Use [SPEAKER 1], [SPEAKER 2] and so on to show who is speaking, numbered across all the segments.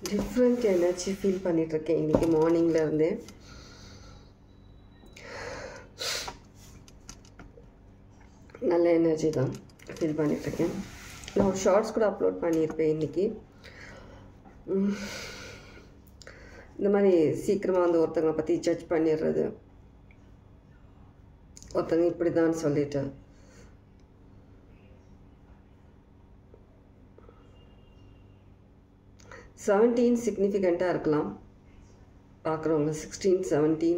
[SPEAKER 1] Different energy feel பண்ணிகிட்ருக்கேன் இன்றைக்கி மார்னிங்லேருந்து. நல்ல எனர்ஜி தான் ஃபீல் பண்ணிகிட்ருக்கேன். நான் ஒரு ஷார்ட்ஸ் கூட அப்லோட் பண்ணியிருப்பேன் இன்றைக்கி. இந்த மாதிரி சீக்கிரமாக வந்து ஒருத்தங்களை பற்றி ஜட்ஜ் பண்ணிடுறது, ஒருத்தங்க இப்படி தான் சொல்லிட்டு செவன்டீன் சிக்னிஃபிகண்ட்டாக இருக்கலாம் பார்க்குறவங்க. 16, 17,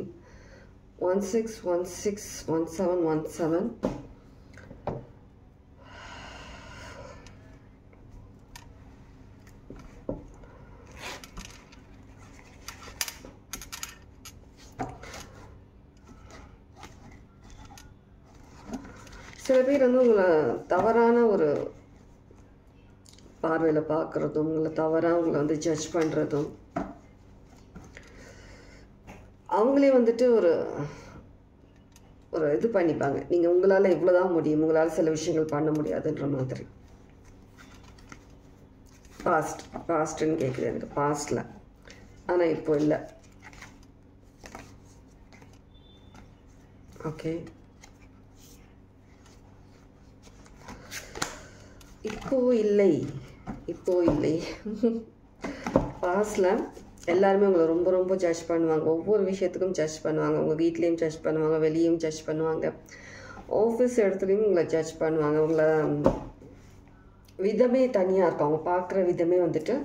[SPEAKER 1] 16, 16, 17, 17. சில பேர் வந்து உங்களை தவறான ஒரு பார்வையில் பார்க்குறதும், உங்களை தவறாக உங்களை வந்து ஜட்ஜ் பண்ணுறதும், அவங்களே வந்துட்டு ஒரு இது பண்ணிப்பாங்க. நீங்கள் உங்களால் இவ்வளோதான் முடியும், உங்களால் சில விஷயங்கள் பண்ண முடியாதுன்ற மாதிரி. பாஸ்ட்டுன்னு கேட்குது எனக்கு, பாஸ்டில். ஆனால் இப்போ இல்லை. ஓகே, இப்போ இல்லை. பாஸ்டில் எல்லாருமே உங்களை ரொம்ப ரொம்ப ஜட்ஜ் பண்ணுவாங்க. ஒவ்வொரு விஷயத்துக்கும் ஜட்ஜ் பண்ணுவாங்க. உங்கள் வீட்லேயும் ஜட்ஜ் பண்ணுவாங்க, வெளியும் ஜட்ஜ் பண்ணுவாங்க, ஆஃபீஸ் இடத்துலையும் உங்களை ஜட்ஜ் பண்ணுவாங்க. உங்களை விதமே தனியாக இருக்கும். அவங்க பார்க்குற விதமே வந்துட்டு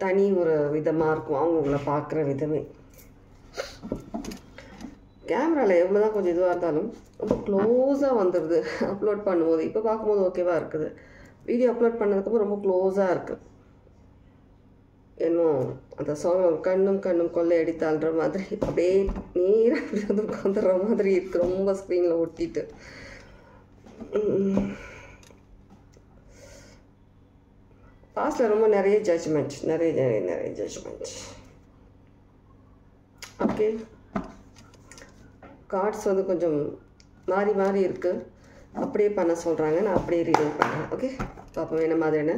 [SPEAKER 1] தனி ஒரு விதமாக இருக்கும். அவங்க உங்களை பார்க்குற விதமே. கேமராவில் எவ்வளோ தான் கொஞ்சம் இதுவாக இருந்தாலும் ரொம்ப க்ளோஸாக வந்துடுது அப்லோட் பண்ணும்போது. இப்போ பார்க்கும்போது ஓகேவாக இருக்குது. வீடியோ அப்லோட் பண்ணதுக்கப்புறம் ரொம்ப க்ளோஸாக இருக்குது. இன்னும் அந்த சாங் கண்ணும் கொள்ளை அடித்தாள்ன்ற மாதிரி அப்படியே நேராக அப்படி வந்து உட்காந்துடுற மாதிரி இருக்குது, ரொம்ப ஸ்க்ரீனில் ஒட்டிட்டு. பாஸ்டில் ரொம்ப நிறைய ஜட்ஜ்மெண்ட். ஓகே, கார்ட்ஸ் வந்து கொஞ்சம் மாறி இருக்குது. அப்படியே பண்ண சொல்கிறாங்க, நான் அப்படியே ரீடிங் பண்ணுறேன். ஓகே, பார்ப்போம் என்ன மாதிரியான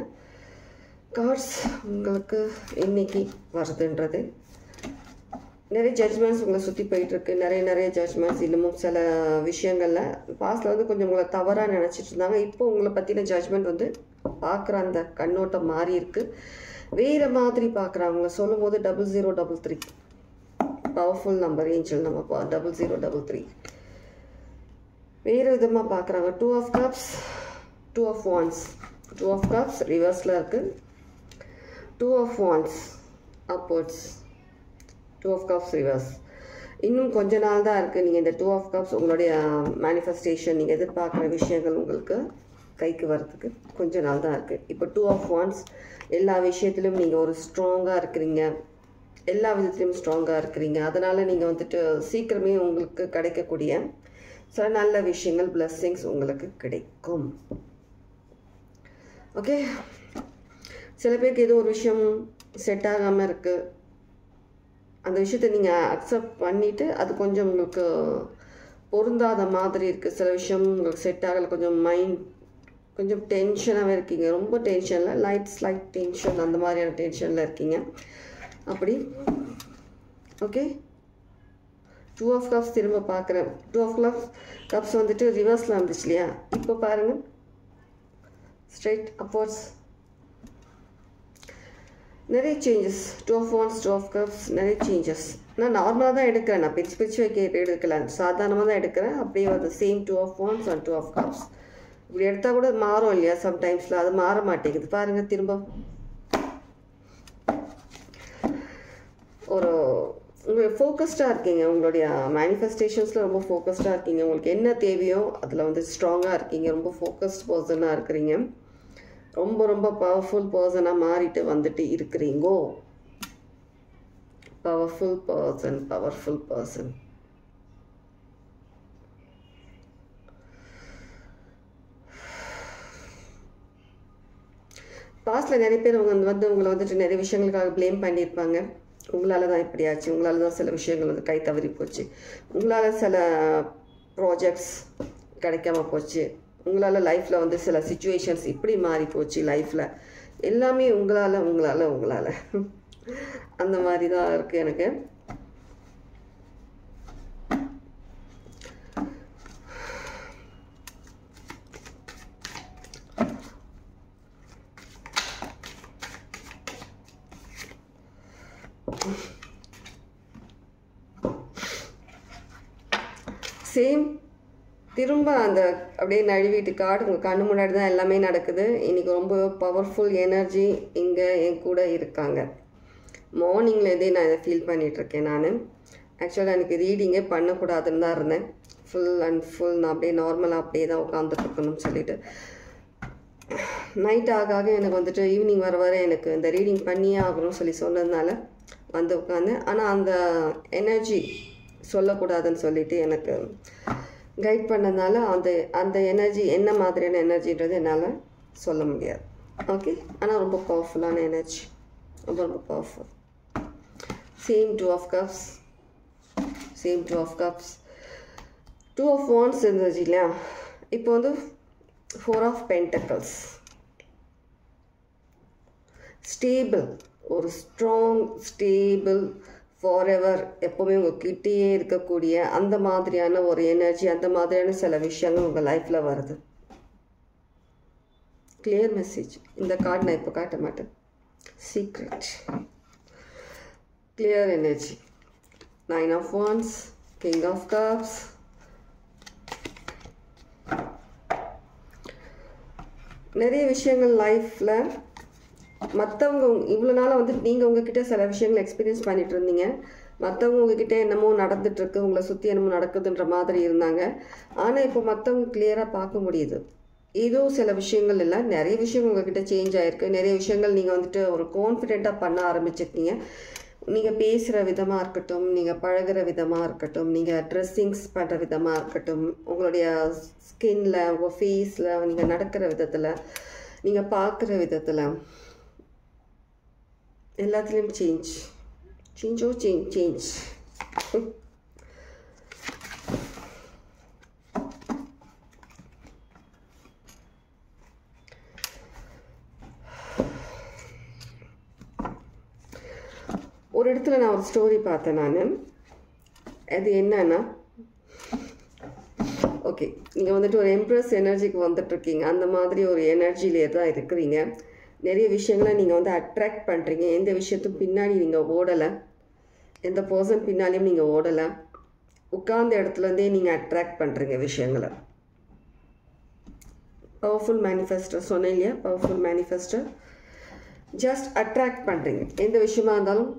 [SPEAKER 1] கார்ட்ஸ் உங்களுக்கு இன்னைக்கு வருதுன்றது. நிறைய ஜட்ஜ்மெண்ட்ஸ் உங்களை சுற்றி போயிட்டுருக்கு. நிறைய ஜட்ஜ்மெண்ட்ஸ். இன்னமும் சில விஷயங்களில் பாஸ்டில் வந்து கொஞ்சம் உங்களை தவறாக நினச்சிட்டு இருந்தாங்க. இப்போ உங்களை பற்றின ஜட்ஜ்மெண்ட் வந்து பார்க்குற அந்த கண்ணோட்டம் மாறி இருக்குது. வேறு மாதிரி பார்க்குறாங்க. உங்களை சொல்லும் போது 0033 பவர்ஃபுல் நம்பர், ஏஞ்சல் நம்பர் 0033 வேறு விதமாக பார்க்குறாங்க. 2 of cups, 2 of wands. 2 of cups ரிவர்ஸில் இருக்குது. 2 of wands upwards. 2 of cups reverse. இன்னும் கொஞ்ச நாள் தான் இருக்குது. நீங்கள் இந்த 2 of cups உங்களுடைய மேனிஃபெஸ்டேஷன், நீங்கள் எதிர்பார்க்குற விஷயங்கள் உங்களுக்கு கைக்கு வரதுக்கு கொஞ்ச நாள் தான் இருக்குது. இப்போ 2 of wands எல்லா விஷயத்திலும் நீங்கள் ஒரு ஸ்ட்ராங்காக இருக்கிறீங்க, எல்லா விதத்துலையும் ஸ்ட்ராங்காக இருக்கிறீங்க. அதனால் நீங்கள் வந்துட்டு சீக்கிரமே உங்களுக்கு கிடைக்கக்கூடிய சில நல்ல விஷயங்கள், பிளெஸ்ஸிங்ஸ் உங்களுக்கு கிடைக்கும். ஓகே, சில பேருக்கு ஏதோ ஒரு விஷயம் செட் ஆகாமல் இருக்குது. அந்த விஷயத்தை நீங்கள் அக்செப்ட் பண்ணிவிட்டு அது கொஞ்சம் உங்களுக்கு பொருந்தாத மாதிரி இருக்குது. சில விஷயம் உங்களுக்கு செட் ஆகலை. கொஞ்சம் மைண்ட் கொஞ்சம் டென்ஷனாகவே இருக்கீங்க. ரொம்ப டென்ஷனில் ஸ்லைட் டென்ஷன், அந்த மாதிரியான டென்ஷனில் இருக்கீங்க. அப்படி ஓகே. 2 of cups திரும்ப பார்க்குறேன். 2 of cups வந்துட்டு ரிவர்ஸில் வந்துச்சு இல்லையா? இப்போ பாருங்கள், ஸ்ட்ரைட் அப்வர்ட்ஸ். நிறைய changes. 2 of wands, 2 of cups, நிறைய சேஞ்சஸ். நான் நார்மலாக தான் எடுக்கிறேன். நான் பிரிச்சு வைக்க எடுக்கல, சாதாரணமாக தான் எடுக்கிறேன். அப்படியே வந்து same 2 of wands and 2 of cups இப்படி எடுத்தால் கூட மாறும் இல்லையா சம்டைம்ஸில், அது மாற மாட்டேங்குது பாருங்கள். திரும்ப ஒரு உங்களுக்கு ஃபோக்கஸ்டாக இருக்கீங்க, உங்களுடைய மேனிஃபெஸ்டேஷன்ஸில் ரொம்ப ஃபோக்கஸ்டாக இருக்கீங்க. உங்களுக்கு என்ன தேவையோ அதில் வந்து ஸ்ட்ராங்காக இருக்கீங்க, ரொம்ப ஃபோக்கஸ்ட் பர்சனாக இருக்கிறீங்க, ரொம்ப ரொம்ப பவர்ஃபுல் பர்சனாக மாறிட்டு வந்துட்டு இருக்கிறீங்கோ. Powerful person, powerful person. பாஸ்டில் நிறைய பேர் வந்து உங்களை வந்துட்டு நிறைய விஷயங்களுக்காக ப்ளேம் பண்ணியிருப்பாங்க. உங்களால் தான் இப்படி ஆச்சு, உங்களால் தான் சில விஷயங்கள் வந்து கை தவறி போச்சு, உங்களால் சில ப்ராஜெக்ட்ஸ் கிடைக்காம போச்சு, உங்களால் லைஃப்பில் வந்து சில சிச்சுவேஷன்ஸ் இப்படி மாறி போச்சு லைஃப்பில், எல்லாமே உங்களால் அந்த மாதிரி தான் இருக்குது எனக்கு. சேம் திரும்ப அந்த அப்படியே நழுவிட்டு காடு உங்கள் கண்ணு முன்னாடி தான் எல்லாமே நடக்குது. இன்றைக்கி ரொம்ப பவர்ஃபுல் எனர்ஜி இங்கே என் கூட இருக்காங்க. மார்னிங்லேருந்தே நான் இதை ஃபீல் பண்ணிகிட்ருக்கேன். நான் ஆக்சுவலாக எனக்கு ரீடிங்கே பண்ணக்கூடாதுன்னு தான் இருந்தேன். ஃபுல் அண்ட் ஃபுல் நான் அப்படியே நார்மலாக அப்படியே தான் உட்காந்துட்ருக்கணும்னு சொல்லிட்டு நைட் ஆக எனக்கு வந்துட்டு ஈவினிங் வர எனக்கு இந்த ரீடிங் பண்ணியே ஆகணும்னு சொன்னதுனால வந்து உட்காந்தேன். ஆனால் அந்த எனர்ஜி சொல்லக்கூடாதுன்னு சொல்லிட்டு எனக்கு கைட் பண்ணதுனால அந்த எனர்ஜி என்ன மாதிரியான எனர்ஜின்றது என்னால் சொல்ல முடியாது. ஓகே, ஆனால் ரொம்ப பவர்ஃபுல்லான எனர்ஜி, ரொம்ப ரொம்ப powerful. Same 2 of cups, same 2 of cups, 2 of wands இருந்துச்சு இல்லையா. இப்போ வந்து 4 of pentacles. ஸ்டேபிள், ஒரு ஸ்ட்ராங் ஸ்டேபிள் ஃபாரெவர், எப்போவுமே உங்கள் கிட்டேயே இருக்கக்கூடிய அந்த மாதிரியான ஒரு எனர்ஜி, அந்த மாதிரியான சில விஷயங்கள் உங்கள் லைஃப்பில் வருது. Clear message. இந்த கார்டு நான் இப்போ காட்ட மாட்டேன். Secret, clear energy. 9 of wands, king of cups. நிறைய விஷயங்கள் லைஃப்பில் மற்றவங்க இவ்வளோ நாளாக வந்து நீங்கள் உங்ககிட்ட சில விஷயங்கள் எக்ஸ்பீரியன்ஸ் பண்ணிகிட்டு இருந்தீங்க, மற்றவங்க உங்ககிட்ட என்னமோ நடந்துகிட்ருக்கு, உங்களை சுற்றி என்னமோ நடக்குதுன்ற மாதிரி இருந்தாங்க. ஆனால் இப்போ மற்றவங்க கிளியராக பார்க்க முடியுது. ஏதோ சில விஷயங்கள் இல்லை, நிறைய விஷயங்கள் உங்ககிட்ட சேஞ்ச் ஆகிருக்கு. நிறைய விஷயங்கள் நீங்கள் வந்துட்டு ஒரு கான்ஃபிடெண்ட்டாக பண்ண ஆரம்பிச்சிருக்கீங்க. நீங்கள் பேசுகிற விதமாக இருக்கட்டும், நீங்கள் பழகிற விதமாக இருக்கட்டும், நீங்கள் ட்ரெஸ்ஸிங்ஸ் பண்ணுற விதமாக இருக்கட்டும், உங்களுடைய ஸ்கின்ல, உங்கள் ஃபேஸில், நீங்கள் நடக்கிற விதத்தில், நீங்கள் பார்க்குற விதத்தில், எல்லாத்துலேயும் சேஞ்ச். ஒரு இடத்துல நான் ஒரு ஸ்டோரி பார்த்தேன். அது என்னன்னா, ஓகே, நீங்கள் வந்துட்டு ஒரு எம்ப்ரஸ் எனர்ஜிக்கு வந்துட்டுருக்கீங்க. அந்த மாதிரி ஒரு எனர்ஜிலே தான் இருக்கிறீங்க. நிறைய விஷயங்களை நீங்கள் வந்து அட்ராக்ட் பண்ணுறீங்க. எந்த விஷயத்தும் பின்னாடி நீங்கள் ஓடலை, எந்த பர்சன் பின்னாலையும் நீங்கள் ஓடலை. உட்கார்ந்த இடத்துலேருந்தே நீங்கள் அட்ராக்ட் பண்ணுறீங்க விஷயங்களை. பவர்ஃபுல் மேனிஃபெஸ்டர் சொன்னேன் இல்லையா, பவர்ஃபுல் மேனிஃபெஸ்டர். ஜஸ்ட் அட்ராக்ட் பண்ணுறீங்க. எந்த விஷயமா இருந்தாலும்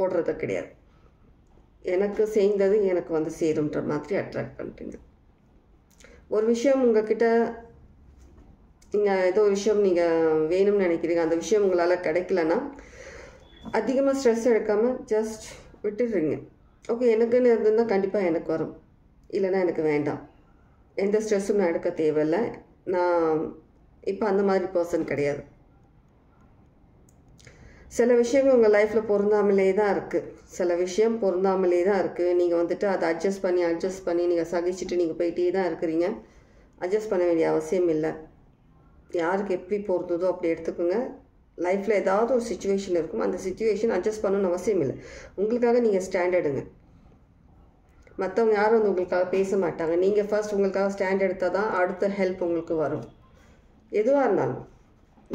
[SPEAKER 1] ஓடுறது கிடையாது. எனக்கு சேர்ந்தது எனக்கு வந்து சேரும்ன்ற மாதிரி அட்ராக்ட் பண்ணுறீங்க. ஒரு விஷயம் உங்ககிட்ட, நீங்கள் ஏதோ ஒரு விஷயம் நீங்கள் வேணும்னு நினைக்கிறீங்க, அந்த விஷயம் உங்களால் கிடைக்கலன்னா அதிகமாக ஸ்ட்ரெஸ் எடுக்காமல் ஜஸ்ட் விட்டுடுறீங்க. ஓகே, எனக்குன்னு இருந்திருந்தால் கண்டிப்பாக எனக்கு வரும், இல்லைன்னா எனக்கு வேண்டாம், எந்த ஸ்ட்ரெஸ்ஸும் நான் எடுக்க தேவையில்லை. நான் இப்போ அந்த மாதிரி பர்சன் கிடையாது. சில விஷயங்கள் உங்கள் லைஃப்பில் பொருந்தாமலே தான் இருக்குது. சில விஷயம் பொருந்தாமலே தான் இருக்குது. நீங்கள் வந்துட்டு அதை அட்ஜஸ்ட் பண்ணி நீங்கள் சகிச்சுட்டு நீங்கள் போயிட்டே தான் இருக்கிறீங்க. அட்ஜஸ்ட் பண்ண வேண்டிய அவசியம் இல்லை. யாருக்கு எப்படி பொருந்ததோ அப்படி எடுத்துக்கோங்க. லைஃப்பில் ஏதாவது ஒரு சுச்சுவேஷன் இருக்கும், அந்த சுச்சுவேஷன் அட்ஜஸ்ட் பண்ணணும்னு அவசியம் இல்லை. உங்களுக்காக நீங்கள் ஸ்டாண்ட் எடுங்க. மற்றவங்க யாரும் வந்து உங்களுக்காக பேச மாட்டாங்க. நீங்கள் ஃபர்ஸ்ட் உங்களுக்காக ஸ்டாண்ட் எடுத்தால் தான் அடுத்த ஹெல்ப் உங்களுக்கு வரும். எதுவாக இருந்தாலும்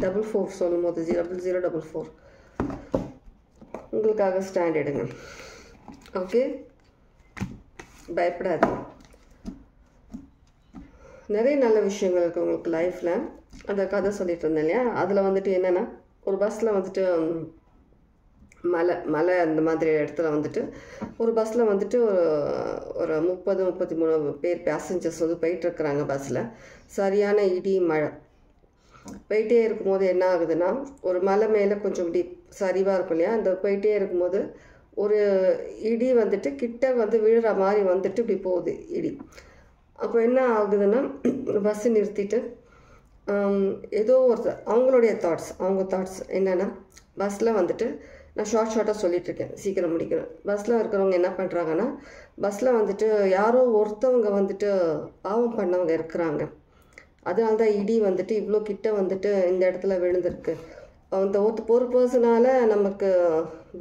[SPEAKER 1] 44 சொல்லும் போது 0044 உங்களுக்காக ஸ்டாண்ட் எடுங்க. ஓகே, பயப்படாது. நிறைய நல்ல விஷயங்கள் இருக்குது உங்களுக்கு லைஃப்பில். அந்த கதை சொல்லிட்டு இருந்தேன் இல்லையா, அதில் வந்துட்டு என்னென்னா, ஒரு பஸ்ஸில் வந்துட்டு மலை அந்த மாதிரி இடத்துல வந்துட்டு ஒரு பஸ்ஸில் வந்துட்டு ஒரு 30-33 பேர் பேசஞ்சர்ஸ் வந்து போயிட்டுருக்குறாங்க. பஸ்ஸில் சரியான இடி மழை போயிட்டே இருக்கும்போது என்ன ஆகுதுன்னா, ஒரு மலை மேலே கொஞ்சம் இப்படி சரிவாக இருக்கும் இல்லையா, அந்த போயிட்டே இருக்கும்போது ஒரு இடி வந்துட்டு கிட்ட வந்து விழுற மாதிரி வந்துட்டு இப்படி போகுது இடி. அப்போ என்ன ஆகுதுன்னா, பஸ்ஸு நிறுத்திட்டு ஏதோ ஒருத்தர் அவங்களுடைய அவங்க தாட்ஸ் என்னென்னா, பஸ்ஸில் வந்துட்டு நான் ஷார்ட்டாக சொல்லிகிட்ருக்கேன், சீக்கிரம் முடிக்கிறேன். பஸ்ஸில் இருக்கிறவங்க என்ன பண்ணுறாங்கன்னா, பஸ்ஸில் வந்துட்டு யாரோ ஒருத்தவங்க வந்துட்டு பாவம் பண்ணவங்க இருக்கிறாங்க, அதனால தான் இடி வந்துட்டு இவ்வளோ கிட்ட வந்துட்டு இந்த இடத்துல விழுந்திருக்கு. அந்த ஒரு பர்சனால் நமக்கு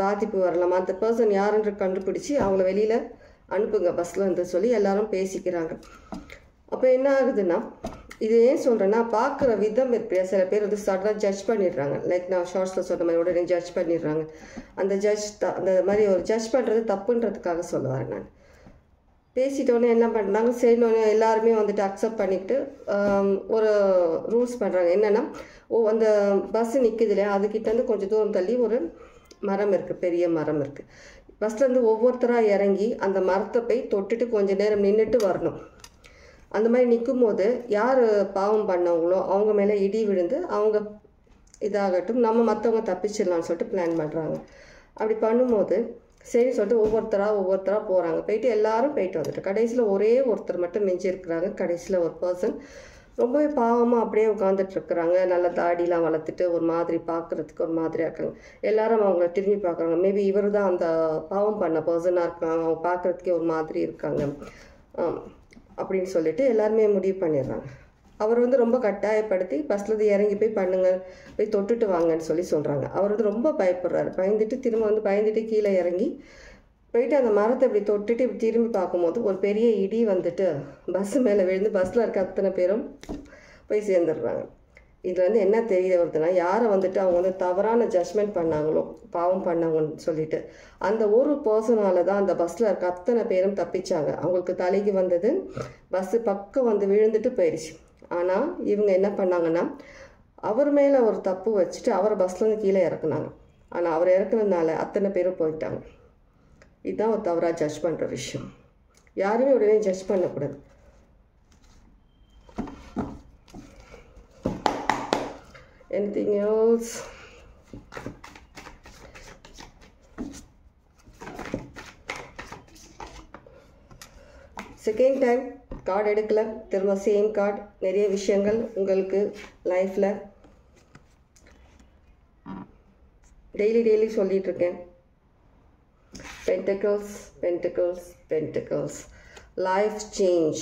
[SPEAKER 1] பாதிப்பு வரலாம், அந்த பர்சன் யாருன்ற கண்டுபிடிச்சி அவங்கள வெளியில் அனுப்புங்க பஸ்ஸில் வந்து சொல்லி எல்லாரும் பேசிக்கிறாங்க. அப்போ என்ன ஆகுதுன்னா, இது ஏன் சொல்கிறேன்னா, பார்க்குற விதம் இருக்கு. சில பேர் வந்து சடனாக ஜட்ஜ் பண்ணிடுறாங்க. லைக் நான் ஷார்ட்ஸில் சொன்ன மாதிரி உடனே ஜட்ஜ் பண்ணிடுறாங்க. அந்த அந்த மாதிரி ஒரு ஜட்ஜ் பண்ணுறது தப்புன்றதுக்காக சொல்ல வரேன் நான். பேசிட்டோன்னே என்ன பண்ணுறாங்க, சரினோடனே எல்லாருமே வந்துட்டு அக்செப்ட் பண்ணிக்கிட்டு ஒரு ரூல்ஸ் பண்ணுறாங்க. என்னென்னா, அந்த பஸ்ஸு நிற்குது இல்லையா, அதுக்கிட்டேருந்து கொஞ்சம் தூரம் தள்ளி ஒரு மரம் இருக்குது, பெரிய மரம் இருக்குது. பஸ்லேருந்து ஒவ்வொருத்தராக இறங்கி அந்த மரத்தை போய் தொட்டுட்டு கொஞ்சம் நேரம் நின்றுட்டு வரணும். அந்த மாதிரி நிற்கும் போது யார் பாவம் பண்ணவங்களோ அவங்க மேலே இடி விழுந்து அவங்க இதாகட்டும், நம்ம மற்றவங்க தப்பிச்சிடலான்னு சொல்லிட்டு பிளான் பண்ணுறாங்க. அப்படி பண்ணும்போது சரி சொல்லிட்டு ஒவ்வொருத்தராக போகிறாங்க. போயிட்டு எல்லாரும் போயிட்டு வந்துட்டு கடைசியில் ஒரே ஒருத்தர் மட்டும் மிஞ்சி இருக்கிறாங்க. கடைசியில் ஒரு பர்சன் ரொம்பவே பாவமாக அப்படியே உட்காந்துட்ருக்குறாங்க. நல்லா தாடிலாம் வளர்த்துட்டு ஒரு மாதிரி பார்க்குறதுக்கு ஒரு மாதிரியாக இருக்காங்க. எல்லாரும் அவங்கள திரும்பி பார்க்குறாங்க. மேபி இவர் தான் அந்த பாவம் பண்ண பர்சனாக இருக்காங்க, அவங்க பார்க்குறதுக்கே ஒரு மாதிரி இருக்காங்க அப்படின்னு சொல்லிட்டு எல்லாருமே முடிவு பண்ணிடுறாங்க. அவர் வந்து ரொம்ப கட்டாயப்படுத்தி பஸ்லேருந்து இறங்கி போய் பண்ணுங்க, போய் தொட்டுட்டு வாங்கன்னு சொல்கிறாங்க. அவர் வந்து ரொம்ப பயப்படுறாரு. பயந்துட்டு கீழே இறங்கி போயிட்டு அந்த மரத்தை இப்படி தொட்டுட்டு இப்படி திரும்பி பார்க்கும்போது ஒரு பெரிய இடி வந்துட்டு பஸ்ஸு மேலே விழுந்து பஸ்ஸில் இருக்க அத்தனை பேரும் போய் சேர்ந்துடுறாங்க. இதில் வந்து என்ன தெரிய வருதுன்னா, யாரை வந்துட்டு அவங்க வந்து தவறான ஜட்ஜ்மெண்ட் பண்ணாங்களோ, பாவம் பண்ணாங்கன்னு சொல்லிட்டு அந்த ஒரு பர்சனால தான் அந்த பஸ்ஸில் இருக்க அத்தனை பேரும் தப்பிச்சாங்க. அவங்களுக்கு தலைக்கு வந்தது, பஸ்ஸு பக்கம் வந்து விழுந்துட்டு போயிடுச்சு. ஆனால் இவங்க என்ன பண்ணாங்கன்னா, அவர் மேலே ஒரு தப்பு வச்சுட்டு அவரை பஸ்லேருந்து கீழே இறக்குனாங்க. ஆனால் அவர் இறக்குனதுனால அத்தனை பேரும் போயிட்டாங்க. இதுதான் ஒரு தவறாக ஜட்ஜ் பண்ணுற விஷயம். யாருமே உடனே ஜட்ஜ் பண்ணக்கூடாது. Anything else? Second time card எடுக்கல, திரும்ப சேம் கார்டு. நிறைய விஷயங்கள் உங்களுக்கு லைஃப்பில் daily சொல்லிகிட்ருக்கேன். Pentacles. Life change.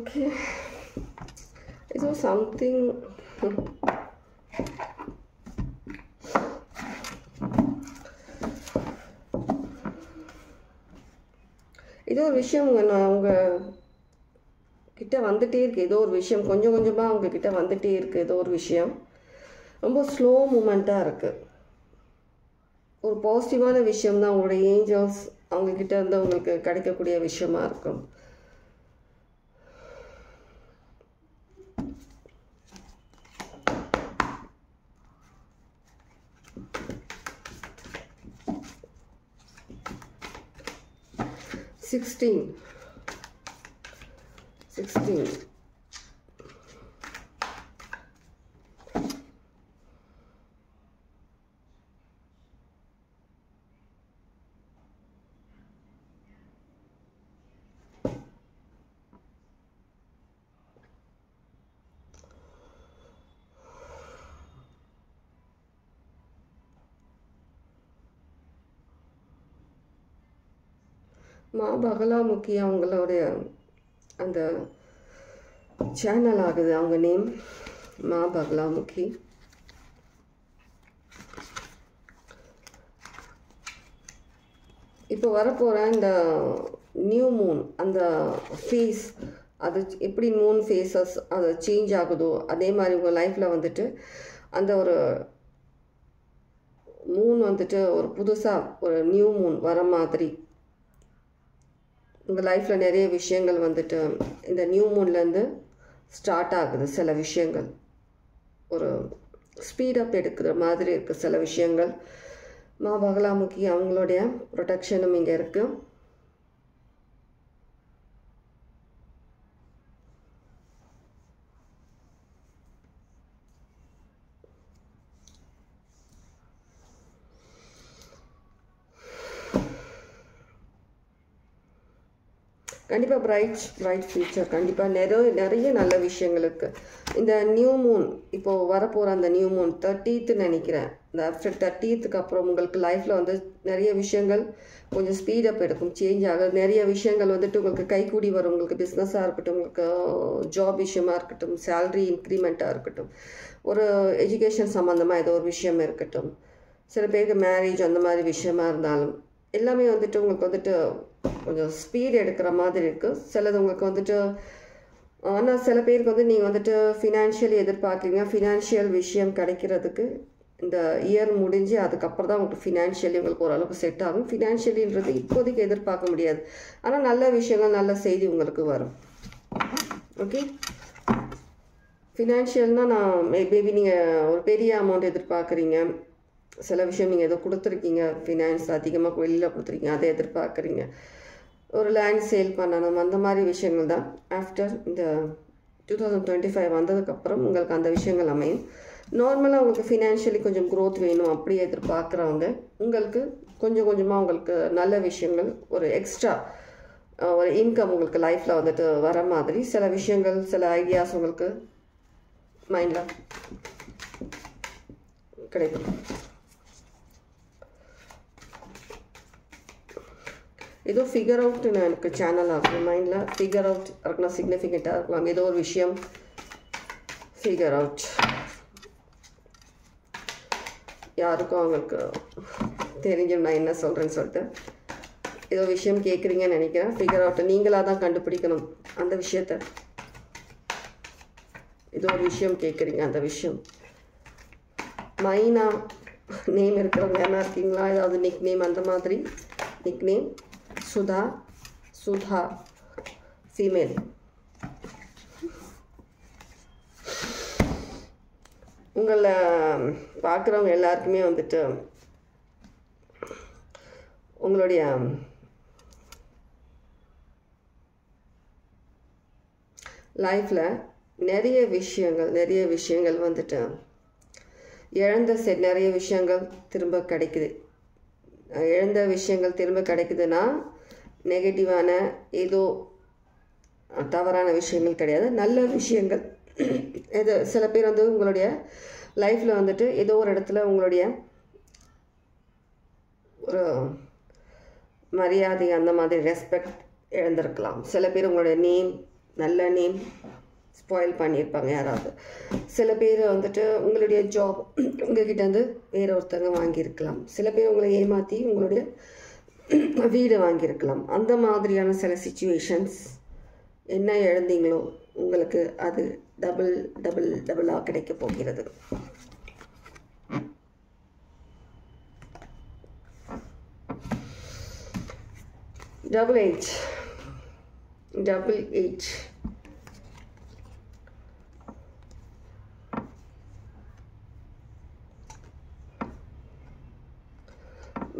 [SPEAKER 1] Okay, it was something. இது ஒரு விஷயம் உங்கள் கிட்ட வந்துட்டே இருக்குது. ஏதோ ஒரு விஷயம் கொஞ்சம் கொஞ்சமாக உங்ககிட்ட வந்துட்டே இருக்குது. ஏதோ ஒரு விஷயம் ரொம்ப ஸ்லோ மூமெண்ட்டாக இருக்குது. ஒரு பாசிட்டிவான விஷயம் தான். உங்களுடைய ஏஞ்சல்ஸ் அவங்கக்கிட்ட இருந்து உங்களுக்கு கிடைக்கக்கூடிய விஷயமா இருக்கும். Sixteen. மா பகலாமுகி அவங்களுடைய அந்த சேனல் ஆகுது. அவங்க நேம் மா பகலாமுகி. இப்போ வரப்போகிற இந்த நியூ மூன் அந்த ஃபேஸ், அது எப்படி மூன் ஃபேஸஸ் அது சேஞ்ச் ஆகுதோ அதே மாதிரி உங்கள் லைஃப்பில் வந்துட்டு அந்த ஒரு மூன் வந்துட்டு ஒரு புதுசாக ஒரு நியூ மூன் வர மாதிரி உங்கள் லைஃப்பில் நிறைய விஷயங்கள் வந்துட்டு இந்த நியூ மூன்லேருந்து ஸ்டார்ட் ஆகுது. சில விஷயங்கள் ஒரு ஸ்பீடப் எடுக்கிற மாதிரி இருக்குது. சில விஷயங்கள் மா பகலாமுகி அவங்களுடைய ப்ரொடெக்ஷனும் இங்கே இருக்குது. கண்டிப்பாக பிரைட் ஃபியூச்சர், கண்டிப்பாக நிறைய நல்ல விஷயங்களுக்கு இந்த நியூ மூன் இப்போது வரப்போகிற அந்த நியூ மூன் 30th நினைக்கிறேன். இந்த ஆஃப்டர் 30th அப்புறம் உங்களுக்கு லைஃப்பில் வந்து நிறைய விஷயங்கள் கொஞ்சம் ஸ்பீடப் எடுக்கும், சேஞ்ச் ஆகும். நிறைய விஷயங்கள் வந்துட்டு உங்களுக்கு கைக்கூடி வரும். உங்களுக்கு பிஸ்னஸாக இருக்கட்டும், உங்களுக்கு ஜாப் விஷயமாக இருக்கட்டும், சேல்ரி இன்க்ரிமெண்ட்டாக இருக்கட்டும், ஒரு எஜுகேஷன் சம்மந்தமாக ஏதோ ஒரு விஷயம் இருக்கட்டும், சில பேருக்கு மேரேஜ் அந்த மாதிரி விஷயமா இருந்தாலும் எல்லாமே வந்துட்டு உங்களுக்கு வந்துட்டு கொஞ்சம் ஸ்பீட் எடுக்கிற மாதிரி இருக்குது. சிலது உங்களுக்கு வந்துட்டு ஆனால் சில பேருக்கு வந்து நீங்கள் வந்துட்டு ஃபினான்ஷியலி எதிர்பார்க்குறீங்க. ஃபினான்ஷியல் விஷயம் கிடைக்கிறதுக்கு இந்த இயர் முடிஞ்சு அதுக்கப்புறம் தான் உங்களுக்கு ஃபினான்ஷியலி உங்களுக்கு ஓரளவுக்கு செட் ஆகும். ஃபினான்ஷியலின்றது இப்போதைக்கு எதிர்பார்க்க முடியாது, ஆனால் நல்ல விஷயங்கள் நல்ல செய்தி உங்களுக்கு வரும். ஓகே, ஃபினான்ஷியல்னால் நான் மேபி நீங்கள் ஒரு பெரிய அமௌண்ட் எதிர்பார்க்குறீங்க. சில விஷயம் நீங்கள் ஏதோ கொடுத்துருக்கீங்க, ஃபினான்ஸ் அதிகமாக வெளியில் கொடுத்துருக்கீங்க, அதை எதிர்பார்க்குறீங்க. ஒரு லேண்ட் சேல் பண்ணணும், அந்த மாதிரி விஷயங்கள் தான் ஆஃப்டர் இந்த 2025 வந்ததுக்கப்புறம் உங்களுக்கு அந்த விஷயங்கள் அமையும். நார்மலாக உங்களுக்கு ஃபினான்ஷியலி கொஞ்சம் க்ரோத் வேணும் அப்படி எதிர்பார்க்குறவங்க உங்களுக்கு கொஞ்சம் கொஞ்சமாக உங்களுக்கு நல்ல விஷயங்கள் ஒரு எக்ஸ்ட்ரா ஒரு இன்கம் உங்களுக்கு லைஃப்பில் வந்துட்டு வர மாதிரி சில விஷயங்கள் சில ஐடியாஸ் உங்களுக்கு மைண்டில் கிடைக்கும். ஏதோ ஃபிகர் அவுட்னு எனக்கு சேனல் ஆகும் மைண்டில். ஃபிகர் அவுட் இருக்கலாம், சிக்னிஃபிகண்ட்டாக இருக்கலாம், ஏதோ ஒரு விஷயம் ஃபிகர் அவுட். யாருக்கும் அவங்களுக்கு தெரிஞ்சும் நான் என்ன சொல்கிறேன்னு சொல்லிட்டு ஏதோ விஷயம் கேட்குறீங்கன்னு நினைக்கிறேன். ஃபிகர் அவுட் நீங்களாக தான் கண்டுபிடிக்கணும் அந்த விஷயத்த. ஏதோ ஒரு விஷயம் கேட்குறீங்க, அந்த விஷயம். மைனா நேம் இருக்கிறவங்க யாரா இருக்கீங்களா? ஏதாவது நிக் நேம் அந்த மாதிரி நிக் நேம். சுதா ஃபீமேல். உங்களை பார்க்குறவங்க எல்லாருக்குமே வந்துட்டு உங்களுடைய லைஃப்பில் நிறைய விஷயங்கள் வந்துட்டு இழந்த நிறைய விஷயங்கள் திரும்ப கிடைக்குது. இழந்த விஷயங்கள் திரும்ப கிடைக்குதுன்னா நெகட்டிவான ஏதோ தவறான விஷயங்கள் கிடையாது, நல்ல விஷயங்கள். இது சில பேர் வந்து உங்களுடைய லைஃப்பில் வந்துட்டு ஏதோ ஒரு இடத்துல உங்களுடைய ஒரு மரியாதை அந்த மாதிரி ரெஸ்பெக்ட் இழந்திருக்கலாம். சில பேர் உங்களுடைய நேம் நல்ல நேம் ஸ்பாயில் பண்ணியிருப்பாங்க யாராவது. சில பேர் வந்துட்டு உங்களுடைய ஜாப் உங்ககிட்ட வந்து வேற ஒருத்தங்க வாங்கியிருக்கலாம். சில பேர் உங்களை ஏமாற்றி உங்களுடைய வீடு வாங்கியிருக்கலாம். அந்த மாதிரியான சில சிச்சுவேஷன்ஸ் என்ன இழந்தீங்களோ உங்களுக்கு அது டபுளாக கிடைக்க போகிறது. டபுள் எயிட்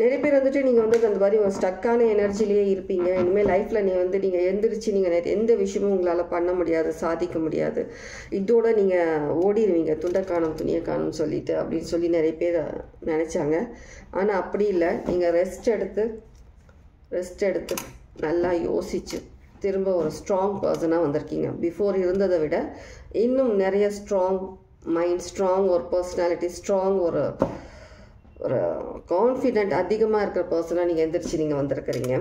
[SPEAKER 1] நிறைய பேர் வந்துட்டு நீங்கள் வந்து அந்த மாதிரி ஒரு ஸ்டக்கான எனர்ஜிலேயே இருப்பீங்க. இனிமேல் லைஃப்பில் நீங்கள் எந்திரிச்சு நீங்கள் எந்த விஷயமும் உங்களால் பண்ண முடியாது, சாதிக்க முடியாது. இதோட நீங்கள் ஓடிடுவீங்க, துண்டை காணும் துணியை காணும்னு சொல்லிட்டு அப்படின்னு சொல்லி நிறைய பேர் நினச்சாங்க. ஆனால் அப்படி இல்லை. நீங்கள் ரெஸ்ட் எடுத்து நல்லா யோசிச்சு திரும்ப ஒரு ஸ்ட்ராங் பர்சனாக வந்திருக்கீங்க. பிஃபோர் இருந்ததை விட இன்னும் நிறைய ஸ்ட்ராங் மைண்ட், ஸ்ட்ராங் ஒரு பர்சனாலிட்டி, ஸ்ட்ராங் ஒரு கான்ஃபிடென்ட் அதிகமாக இருக்கிற பர்சனாக நீங்கள் எந்திரிச்சு நீங்கள் வந்திருக்கிறீங்க.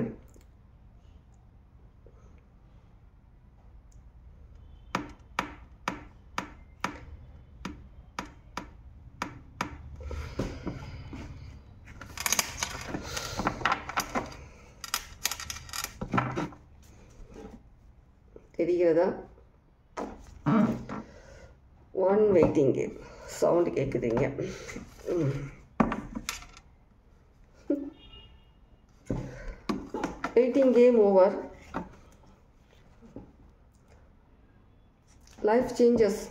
[SPEAKER 1] தெரிகிறதா? ஒன் வெயிட்டிங் கேம் சவுண்டு கேட்குதுங்க. Waiting game over. Life changes.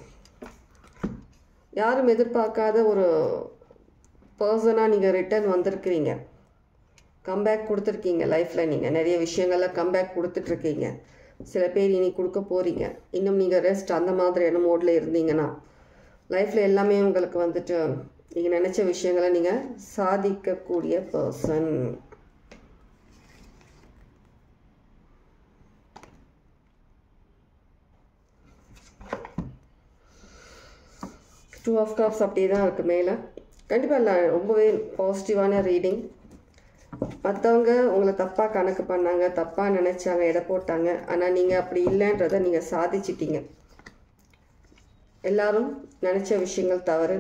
[SPEAKER 1] யாரும் எதிர்பார்க்காத ஒரு பர்சனாக நீங்கள் ரிட்டர்ன் வந்திருக்கிறீங்க. கம்பேக் கொடுத்துருக்கீங்க. லைஃப்பில் நீங்கள் நிறைய விஷயங்களில் கம்பேக் கொடுத்துட்ருக்கீங்க. சில பேர் இனி கொடுக்க போகிறீங்க. இன்னும் நீங்கள் ரெஸ்ட் அந்த மாதிரியான மோடில் இருந்தீங்கன்னா லைஃப்பில் எல்லாமே உங்களுக்கு வந்துட்டு நீங்கள் நினச்ச விஷயங்களை நீங்கள் சாதிக்கக்கூடிய பர்சன். டூ ஆஃப் கப்ஸ் அப்படியே தான் இருக்குது மேலே. கண்டிப்பாக இல்லை, ரொம்பவே பாசிட்டிவான ரீடிங். மற்றவங்க உங்களை தப்பாக கணக்கு பண்ணாங்க, தப்பாக நினச்சாங்க, எடை போட்டாங்க. ஆனால் நீங்கள் அப்படி இல்லைன்றதை நீங்கள் சாதிச்சிட்டீங்க. எல்லாரும் நினச்ச விஷயங்கள் தவறு.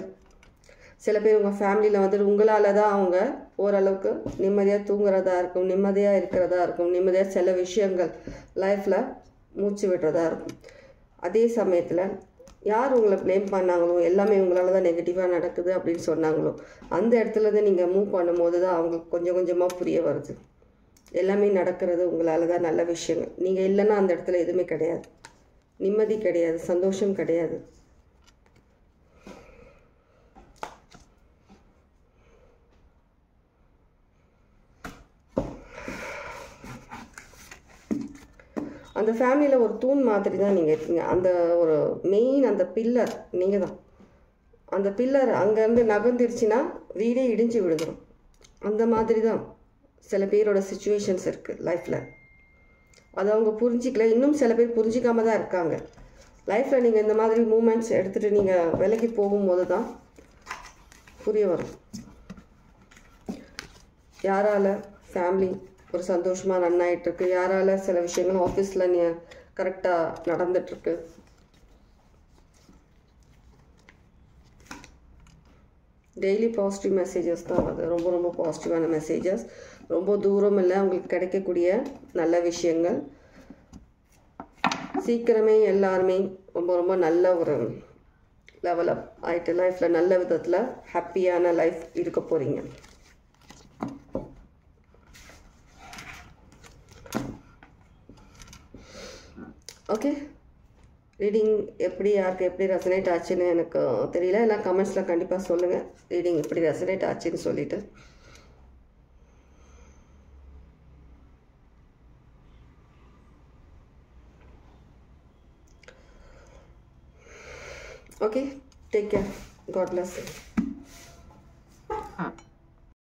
[SPEAKER 1] சில பேர் உங்கள் ஃபேமிலியில் வந்துட்டு உங்களால் தான் அவங்க ஓரளவுக்கு நிம்மதியாக தூங்குறதா இருக்கும், நிம்மதியாக இருக்கிறதா இருக்கும், நிம்மதியாக சில விஷயங்கள் லைஃப்பில் மூச்சு விடுறதா இருக்கும். அதே சமயத்தில் யார் உங்களை ப்ளேம் பண்ணாங்களோ, எல்லாமே உங்களால் தான் நெகட்டிவாக நடக்குது அப்படின்னு சொன்னாங்களோ, அந்த இடத்துல தான் நீங்கள் மூவ் பண்ணும்போது தான் அவங்களுக்கு கொஞ்சம் கொஞ்சமாக புரிய வருது. எல்லாமே நடக்கிறது உங்களால் தான், நல்ல விஷயங்கள். நீங்கள் இல்லைன்னா அந்த இடத்துல எதுவுமே கிடையாது, நிம்மதி கிடையாது, சந்தோஷம் கிடையாது. அந்த ஃபேமிலியில் ஒரு தூண் மாதிரி தான் நீங்கள் இருக்கீங்க. அந்த ஒரு மெயின் அந்த பில்லர் நீங்கள் தான். அந்த பில்லர் அங்கேருந்து நகர்ந்துருச்சுன்னா வீடே இடிஞ்சு விழுந்துடும். அந்த மாதிரி தான் சில பேரோட சிச்சுவேஷன்ஸ் இருக்குது லைஃப்பில். அதை அவங்க புரிஞ்சிக்கல. இன்னும் சில பேர் புரிஞ்சிக்காம தான் இருக்காங்க. லைஃப்பில் நீங்கள் இந்த மாதிரி மூமெண்ட்ஸ் எடுத்துகிட்டு நீங்கள் விலகி போகும்போது தான் புரிய வரும். யாரால் ஃபேமிலி ஒரு சந்தோஷமாக ரன் ஆகிட்டுருக்கு, யாரால் சில விஷயங்கள் ஆஃபீஸில் கரெக்டாக நடந்துகிட்ருக்கு. டெய்லி பாசிட்டிவ் மெசேஜஸ் தான் அது, ரொம்ப ரொம்ப பாசிட்டிவான மெசேஜஸ். ரொம்ப தூரம் இல்லை, உங்களுக்கு கிடைக்கக்கூடிய நல்ல விஷயங்கள். சீக்கிரமே எல்லாருமே ரொம்ப ரொம்ப நல்ல ஒரு லெவலப் ஆகிட்டு லைஃப்பில் நல்ல விதத்தில் ஹாப்பியான லைஃப் இருக்க போகிறீங்க. ஓகே, ரீடிங் எப்படி யாருக்கு எப்படி ரெசனேட் ஆச்சுன்னு எனக்கு தெரியல. எல்லாம் கமெண்ட்ஸில் கண்டிப்பாக சொல்லுங்கள் ரீடிங் எப்படி ரெசனேட் ஆச்சுன்னு சொல்லிவிட்டு. Okay, take care, God plus.